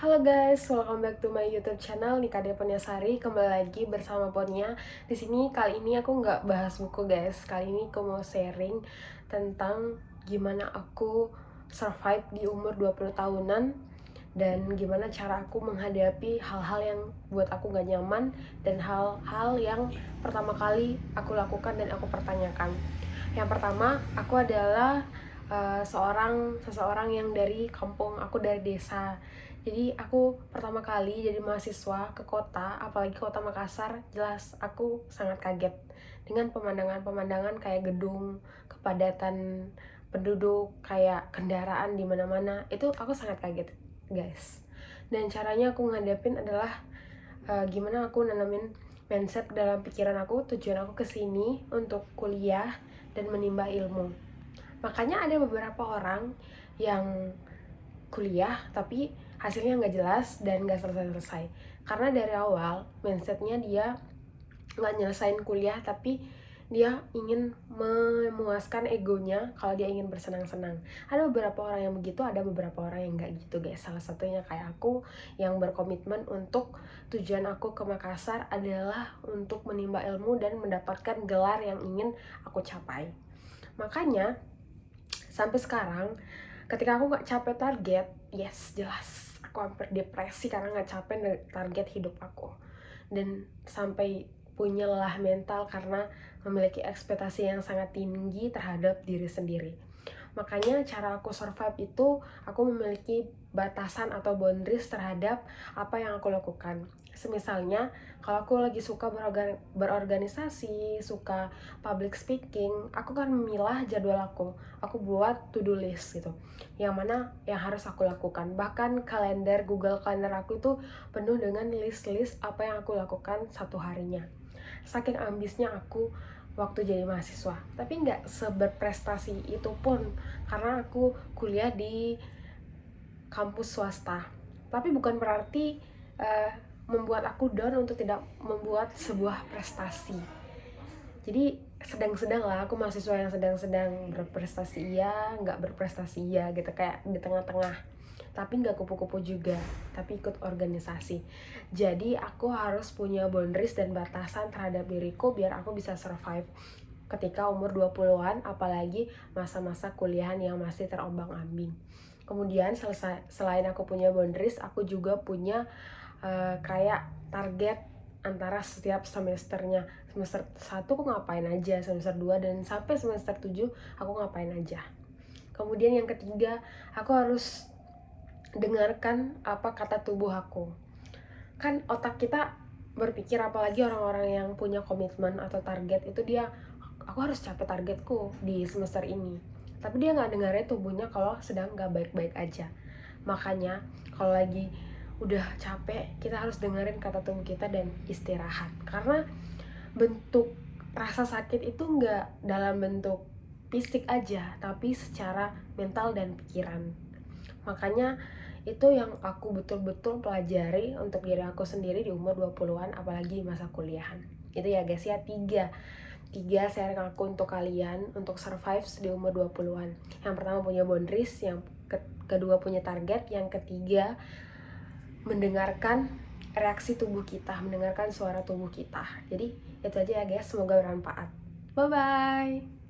Halo guys, welcome back to my YouTube channel Nikade Poniasari. Kembali lagi bersama Ponia. Di sini kali ini aku nggak bahas buku guys. Kali ini aku mau sharing tentang gimana aku survive di umur 20 tahunan dan gimana cara aku menghadapi hal-hal yang buat aku nggak nyaman dan hal-hal yang pertama kali aku lakukan dan aku pertanyakan. Yang pertama, aku adalah seseorang yang dari kampung, aku dari desa. Jadi aku pertama kali jadi mahasiswa ke kota, apalagi kota Makassar, jelas aku sangat kaget dengan pemandangan-pemandangan kayak gedung, kepadatan penduduk, kayak kendaraan di mana-mana. Itu aku sangat kaget, guys. Dan caranya aku ngadepin adalah gimana aku nanamin mindset dalam pikiran aku, tujuan aku kesini untuk kuliah dan menimba ilmu. Makanya ada beberapa orang yang kuliah tapi hasilnya nggak jelas dan nggak selesai-selesai karena dari awal mindsetnya dia nggak nyelesain kuliah tapi dia ingin memuaskan egonya kalau dia ingin bersenang-senang. Ada beberapa orang yang begitu, ada beberapa orang yang nggak gitu guys. Salah satunya kayak aku yang berkomitmen untuk tujuan aku ke Makassar adalah untuk menimba ilmu dan mendapatkan gelar yang ingin aku capai. Makanya sampai sekarang ketika aku nggak capai target, yes jelas aku hampir depresi karena nggak capai target hidup aku dan sampai punya lelah mental karena memiliki ekspektasi yang sangat tinggi terhadap diri sendiri. Makanya cara aku survive itu aku memiliki batasan atau boundaries terhadap apa yang aku lakukan. Semisalnya kalau aku lagi suka berorganisasi, suka public speaking, aku kan memilah jadwal aku buat to-do list gitu, yang mana yang harus aku lakukan. Bahkan Google Calendar aku itu penuh dengan list-list apa yang aku lakukan satu harinya. Saking ambisnya aku waktu jadi mahasiswa, tapi nggak seberprestasi itu pun karena aku kuliah di kampus swasta. Tapi bukan berarti membuat aku down untuk tidak membuat sebuah prestasi. Jadi sedang-sedang lah, aku mahasiswa yang sedang-sedang, berprestasi iya, nggak berprestasi iya gitu, kayak di tengah-tengah. Tapi nggak kupu-kupu juga, tapi ikut organisasi. Jadi aku harus punya boundaries dan batasan terhadap diriku biar aku bisa survive ketika umur 20-an, apalagi masa-masa kuliahan yang masih terombang-ambing. Kemudian selain aku punya boundaries, aku juga punya kayak target antara setiap semesternya. Semester 1 aku ngapain aja, semester 2 dan sampai semester 7 aku ngapain aja. Kemudian yang ketiga, aku harus dengarkan apa kata tubuh aku. Kan otak kita berpikir, apalagi orang-orang yang punya komitmen atau target itu, dia aku harus capai targetku di semester ini, tapi dia nggak dengarnya tubuhnya kalau sedang nggak baik-baik aja. Makanya kalau lagi udah capek, kita harus dengerin kata tubuh kita dan istirahat, karena bentuk rasa sakit itu nggak dalam bentuk fisik aja, tapi secara mental dan pikiran. Makanya itu yang aku betul-betul pelajari untuk diri aku sendiri di umur 20-an, apalagi masa kuliahan. Itu ya guys ya, tiga sharing aku untuk kalian untuk survive di umur 20-an. Yang pertama punya boundaries, yang kedua punya target, yang ketiga mendengarkan reaksi tubuh kita, mendengarkan suara tubuh kita. Jadi itu aja ya guys, semoga bermanfaat. Bye bye.